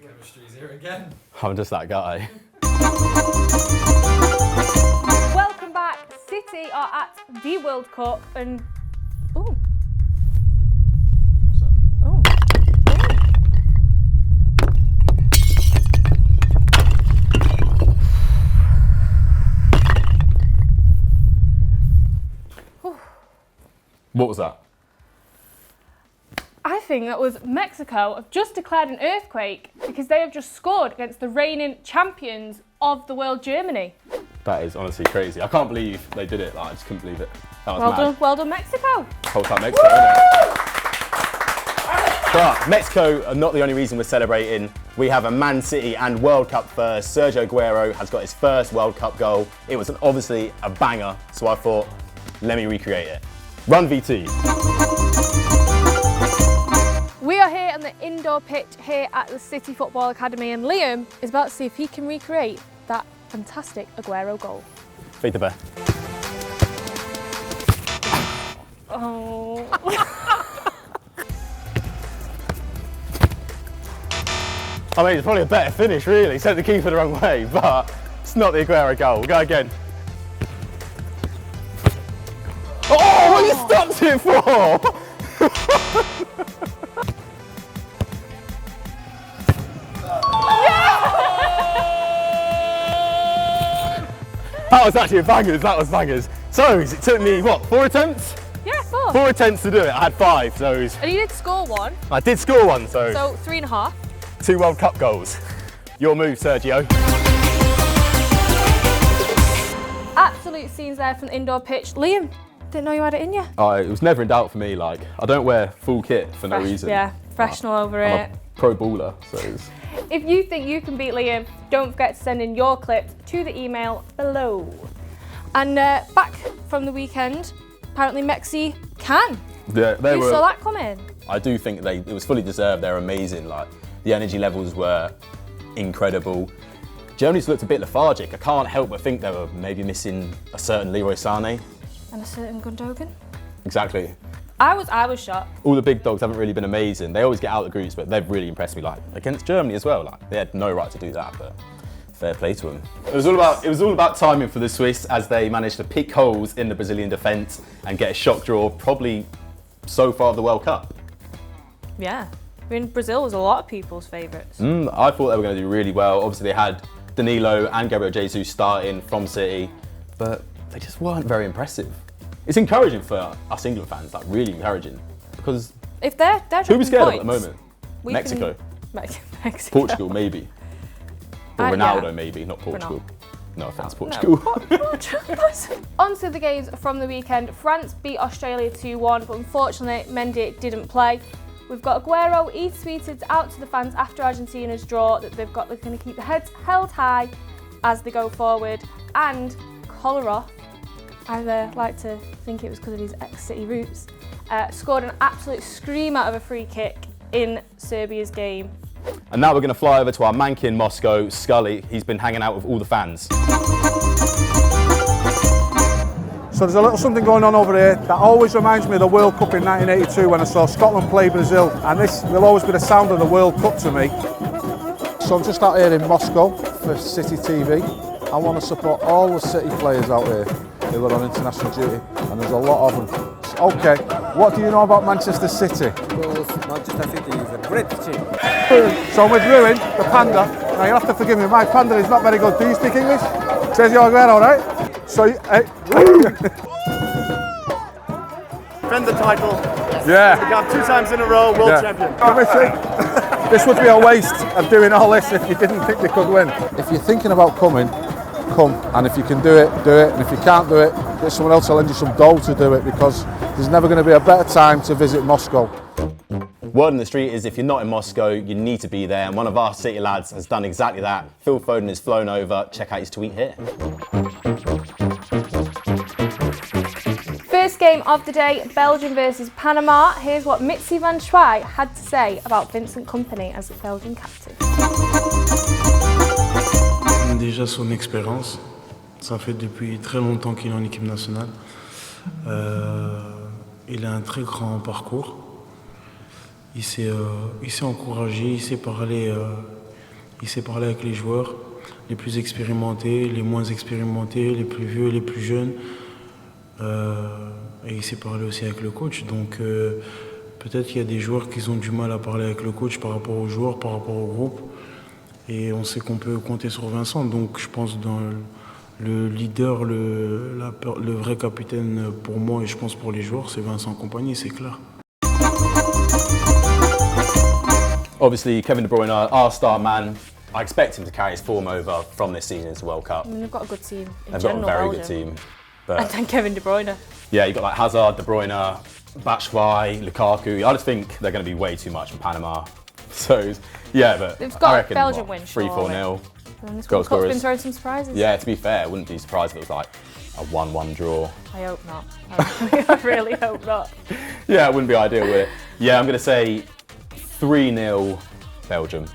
Chemistry's here again. I'm just that guy. Welcome back. City are at the World Cup and... Ooh. Oh. Oh. What was that? I think that was Mexico have just declared an earthquake because they have just scored against the reigning champions of the world, Germany. That is honestly crazy. I can't believe they did it. Like, I just couldn't believe it. That was mad. Well done, Mexico. Whole time Mexico, isn't it? But Mexico are not the only reason we're celebrating. We have a Man City and World Cup first. Sergio Aguero has got his first World Cup goal. It was obviously a banger, so I thought, let me recreate it. Run VT. We are here on the indoor pitch here at the City Football Academy and Liam is about to see if he can recreate that fantastic Aguero goal. Feed the bear. Oh. I mean, it's probably a better finish, really. Sent the keeper the wrong way, but it's not the Aguero goal. We'll go again. Oh, what you stopped it for? That was actually bangers, that was bangers. So, it took me, what, 4 attempts? Yeah, 4. 4 attempts to do it, I had 5, so... And you did score 1. I did score 1, so... So 3.5. 2 World Cup goals. Your move, Sergio. Absolute scenes there from the indoor pitch. Liam, didn't know you had it in you. It was never in doubt for me, like, I don't wear full kit for no reason. Yeah, professional over I'm it. a pro baller, so... If you think you can beat Liam, don't forget to send in your clips to the email below. And back from the weekend, apparently Mexi can. Yeah, You saw that coming? I do think it was fully deserved. They're amazing. Like, the energy levels were incredible. Germany's looked a bit lethargic. I can't help but think they were maybe missing a certain Leroy Sané. And a certain Gundogan. Exactly. I was shocked. All the big dogs haven't really been amazing. They always get out of the groups, but they've really impressed me. Like against Germany as well. Like they had no right to do that, but fair play to them. It was all about timing for the Swiss as they managed to pick holes in the Brazilian defence and get a shock draw, probably so far of the World Cup. Yeah. I mean, Brazil was a lot of people's favourites. I thought they were going to do really well. Obviously, they had Danilo and Gabriel Jesus starting from City, but they just weren't very impressive. It's encouraging for us England fans, like really encouraging, because if they're who are we scared points, of at the moment? Mexico. Mexico. Portugal, maybe. Or Ronaldo, maybe, not Portugal. No offence, Portugal. No, on to the games from the weekend. France beat Australia 2-1, but unfortunately Mendy didn't play. We've got Aguero. He tweeted out to the fans after Argentina's draw that they're going to keep their heads held high as they go forward. And Kolarov, I like to think it was because of his ex-City roots, scored an absolute screamer of a free kick in Serbia's game. And now we're going to fly over to our Manc in Moscow, Scully. He's been hanging out with all the fans. So there's a little something going on over here that always reminds me of the World Cup in 1982 when I saw Scotland play Brazil, and this will always be the sound of the World Cup to me. So I'm just out here in Moscow for City TV. I want to support all the City players out here who are on international duty, and there's a lot of them. Okay, what do you know about Manchester City? Because Manchester City is a great team. So I'm with Ruin, the panda. Now you'll have to forgive me, my panda is not very good. Do you speak English? Sergio Aguero, right? So, hey. Defend the title. Yeah. We got 2 times in a row, world champion. This would be a waste of doing all this if you didn't think they could win. If you're thinking about coming, come. And if you can do it, do it. And if you can't do it, get someone else to lend you some dough to do it, because there's never going to be a better time to visit Moscow. Word on the street is if you're not in Moscow, you need to be there. And one of our City lads has done exactly that. Phil Foden has flown over. Check out his tweet here. First game of the day, Belgium versus Panama. Here's what Mitzi van Schwei had to say about Vincent Kompany as the Belgian captain. Déjà son expérience, ça fait depuis très longtemps qu'il est en équipe nationale. Il a un très grand parcours. Il s'est encouragé, il sait parler Il sait parler avec les joueurs, les plus expérimentés, les moins expérimentés, les plus vieux, les plus jeunes. Et il sait parler aussi avec le coach. Donc peut-être qu'il y a des joueurs qui ont du mal à parler avec le coach par rapport aux joueurs, par rapport au groupe. Et on sait qu'on peut compter sur Vincent. Donc je pense dans le leader, le vrai capitaine pour moi et je pense pour les joueurs, c'est Vincent Kompany, c'est clair. Obviously, Kevin De Bruyne, our star man, I expect him to carry his form over from this season into the World Cup. I mean, they've got a good team in They've general, got a very Belgium. good team. And But then Kevin De Bruyne. yeah, you've got like Hazard, De Bruyne, Batshuayi, Lukaku. I just think they're going to be way too much for Panama. So, yeah, but They've got I reckon, Belgium win, 3-4-0. And this Goal World Cup's been scorers. throwing some surprises. Yeah, to be fair, I wouldn't be surprised if it was like a 1-1 draw. I hope not. I really hope not. Yeah, it wouldn't be ideal, would it? Yeah, I'm going to say 3-0 Belgium.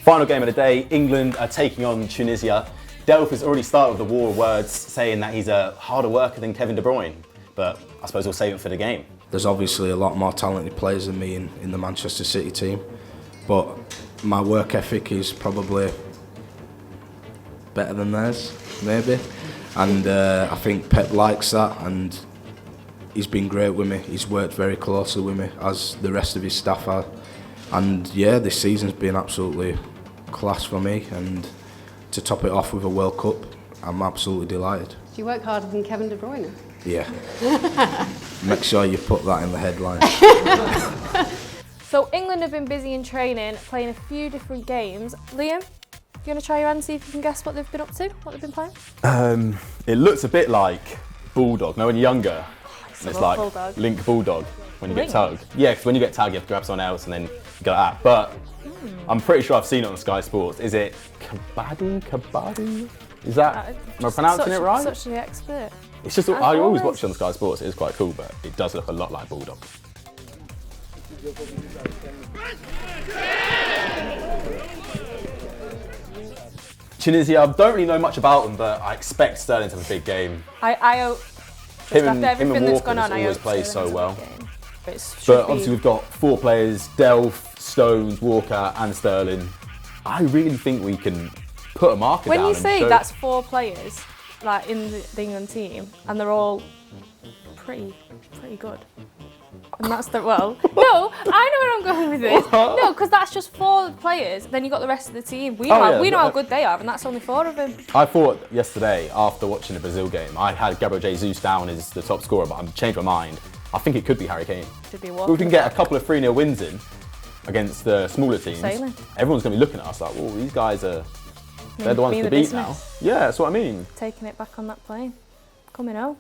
Final game of the day, England are taking on Tunisia. Delph has already started with the war of words, saying that he's a harder worker than Kevin De Bruyne, but I suppose we'll save it for the game. There's obviously a lot more talented players than me in the Manchester City team, but my work ethic is probably better than theirs, maybe. And I think Pep likes that, and he's been great with me. He's worked very closely with me, as the rest of his staff are. And yeah, this season's been absolutely class for me, and to top it off with a World Cup, I'm absolutely delighted. Do you work harder than Kevin De Bruyne? Yeah. Make sure you put that in the headline. So England have been busy in training, playing a few different games. Liam, you want to try your hand, see if you can guess what they've been up to, what they've been playing? It looks a bit like Bulldog. No, when you're younger, and it's like Bulldog. Link Bulldog when you Link? get tagged. Yeah, because when you get tagged, you have to grab someone else and then you go like that. But I'm pretty sure I've seen it on Sky Sports. Is it Kabaddi? Is that, am I pronouncing it right? Such an expert. It's just, As I always always. watch it on Sky Sports. It is quite cool, but it does look a lot like Bulldog. Tunisia, I don't really know much about them, but I expect Sterling to have a big game. I hope, just Him after and everything that's Walker gone just on, I always hope play Sterling so has a well. big game. But obviously we've got 4 players, Delph, Stones, Walker and Sterling. I really think we can put a marker When down you and say show- that's 4 players, like in the England team, and they're all pretty good. And that's the, well, no, I know where I'm going with this. No, because that's just 4 players, then you've got the rest of the team. We know, Oh, yeah, we know how but- good they are, and that's only 4 of them. I thought yesterday, after watching the Brazil game, I had Gabriel Jesus down as the top scorer, but I've changed my mind. I think it could be Harry Kane. Should be If Walker. we can get a couple of 3-0 wins in against the smaller teams, Sailing. everyone's going to be looking at us like, well, these guys are, they're the ones Mean to the beat business. now. Yeah, that's what I mean. Taking it back on that plane. Coming home.